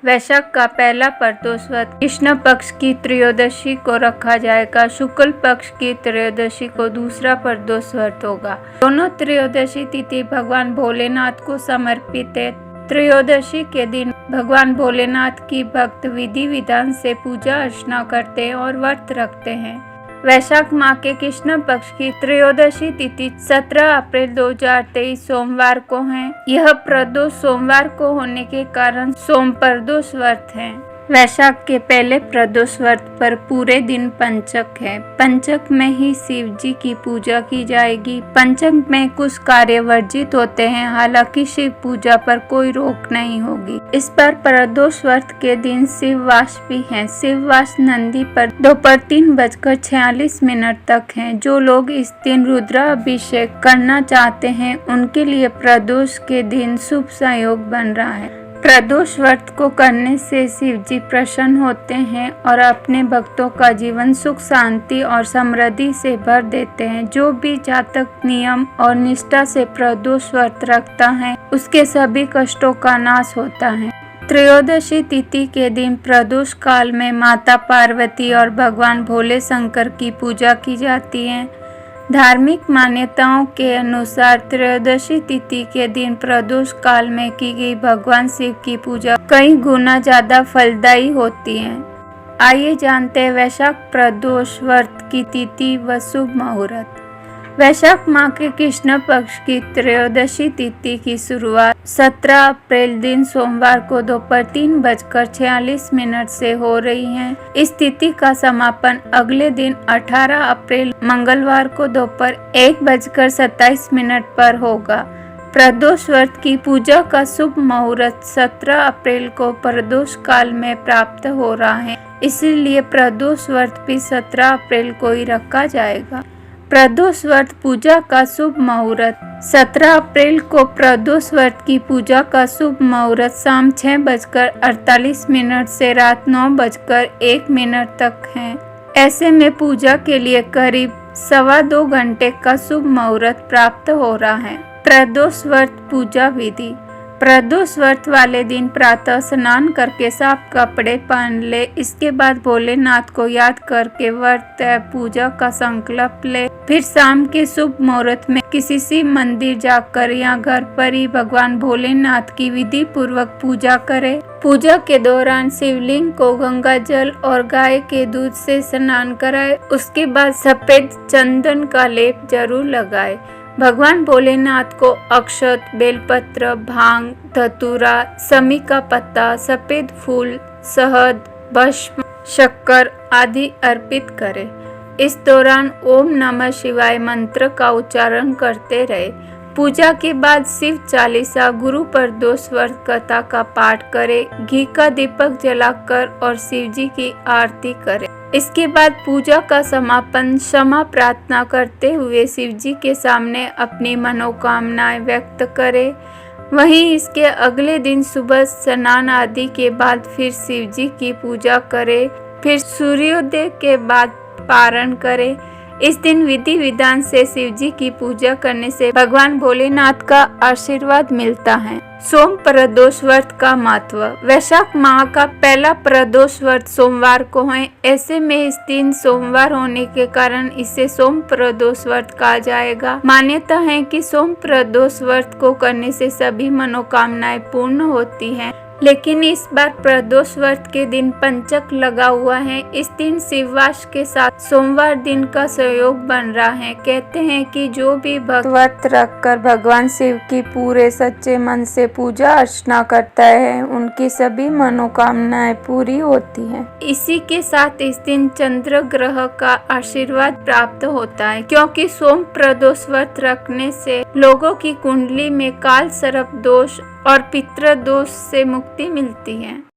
वैशाख का पहला प्रदोष व्रत कृष्ण पक्ष की त्रयोदशी को रखा जाएगा। शुक्ल पक्ष की त्रयोदशी को दूसरा प्रदोष व्रत होगा। दोनों त्रयोदशी तिथि भगवान भोलेनाथ को समर्पित है। त्रयोदशी के दिन भगवान भोलेनाथ की भक्त विधि विधान से पूजा अर्चना करते हैं और व्रत रखते हैं। वैशाख माह के कृष्ण पक्ष की त्रयोदशी तिथि 17 अप्रैल 2023 सोमवार को है। यह प्रदोष सोमवार को होने के कारण सोम प्रदोष व्रत है। वैशाख के पहले प्रदोष व्रत पर पूरे दिन पंचक है। पंचक में ही शिव जी की पूजा की जाएगी। पंचक में कुछ कार्य वर्जित होते हैं, हालांकि शिव पूजा पर कोई रोक नहीं होगी। इस पर प्रदोष व्रत के दिन शिववास भी है। शिववास नंदी पर दोपहर 3:46 तक है। जो लोग इस दिन रुद्राभिषेक करना चाहते हैं उनके लिए प्रदोष के दिन शुभ संयोग बन रहा है। प्रदोष व्रत को करने से शिव जी प्रसन्न होते हैं और अपने भक्तों का जीवन सुख शांति और समृद्धि से भर देते हैं। जो भी जातक नियम और निष्ठा से प्रदोष व्रत रखता है उसके सभी कष्टों का नाश होता है। त्रयोदशी तिथि के दिन प्रदोष काल में माता पार्वती और भगवान भोले शंकर की पूजा की जाती है। धार्मिक मान्यताओं के अनुसार त्रयोदशी तिथि के दिन प्रदोष काल में की गई भगवान शिव की पूजा कई गुना ज्यादा फलदायी होती है। आइए जानते हैं वैशाख प्रदोष व्रत की तिथि व शुभ मुहूर्त। वैशाख माह के कृष्ण पक्ष की त्रयोदशी तिथि की शुरुआत 17 अप्रैल दिन सोमवार को दोपहर 3:46 से हो रही है। इस तिथि का समापन अगले दिन 18 अप्रैल मंगलवार को दोपहर 1:27 पर होगा। प्रदोष व्रत की पूजा का शुभ मुहूर्त 17 अप्रैल को प्रदोष काल में प्राप्त हो रहा है, इसीलिए प्रदोष व्रत भी 17 अप्रैल को ही रखा जाएगा। प्रदोष व्रत पूजा का शुभ मुहूर्त 17 अप्रैल को प्रदोष व्रत की पूजा का शुभ मुहूर्त शाम 6:48 से रात 9:01 तक है। ऐसे में पूजा के लिए करीब 2.25 घंटे का शुभ मुहूर्त प्राप्त हो रहा है। प्रदोष व्रत पूजा विधि। प्रदोष व्रत वाले दिन प्रातः स्नान करके साफ कपड़े पहन ले। इसके बाद भोलेनाथ को याद करके व्रत पूजा का संकल्प ले। फिर शाम के शुभ मुहूर्त में किसी शिव मंदिर जाकर या घर पर ही भगवान भोलेनाथ की विधि पूर्वक पूजा करे। पूजा के दौरान शिवलिंग को गंगा जल और गाय के दूध से स्नान कराए। उसके बाद सफेद चंदन का लेप जरूर लगाए। भगवान भोलेनाथ को अक्षत, बेलपत्र, भांग, धतूरा, समी का पत्ता, सफेद फूल, शहद, भस्म, शक्कर आदि अर्पित करें। इस दौरान ओम नमः शिवाय मंत्र का उच्चारण करते रहे। पूजा के बाद शिव चालीसा, गुरु प्रदोष व्रत कथा का पाठ करें। घी का दीपक जलाकर और शिव जी की आरती करें। इसके बाद पूजा का समापन क्षमा प्रार्थना करते हुए शिव जी के सामने अपनी मनोकामनाएं व्यक्त करें। वहीं इसके अगले दिन सुबह स्नान आदि के बाद फिर शिव जी की पूजा करें। फिर सूर्योदय के बाद पारण करें। इस दिन विधि विधान से शिव जी की पूजा करने से भगवान भोलेनाथ का आशीर्वाद मिलता है। सोम प्रदोष व्रत का महत्व। वैशाख माह का पहला प्रदोष व्रत सोमवार को है। ऐसे में इस दिन सोमवार होने के कारण इसे सोम प्रदोष व्रत कहा जाएगा। मान्यता है कि सोम प्रदोष व्रत को करने से सभी मनोकामनाएं पूर्ण होती हैं। लेकिन इस बार प्रदोष व्रत के दिन पंचक लगा हुआ है। इस दिन शिववास के साथ सोमवार दिन का संयोग बन रहा है। कहते हैं कि जो भी भक्त व्रत रखकर भगवान शिव की पूरे सच्चे मन से पूजा अर्चना करता है उनकी सभी मनोकामनाएं पूरी होती हैं। इसी के साथ इस दिन चंद्र ग्रह का आशीर्वाद प्राप्त होता है, क्योंकि सोम प्रदोष व्रत रखने से लोगों की कुंडली में काल सर्प दोष और पितृ दोष से मुक्ति मिलती है।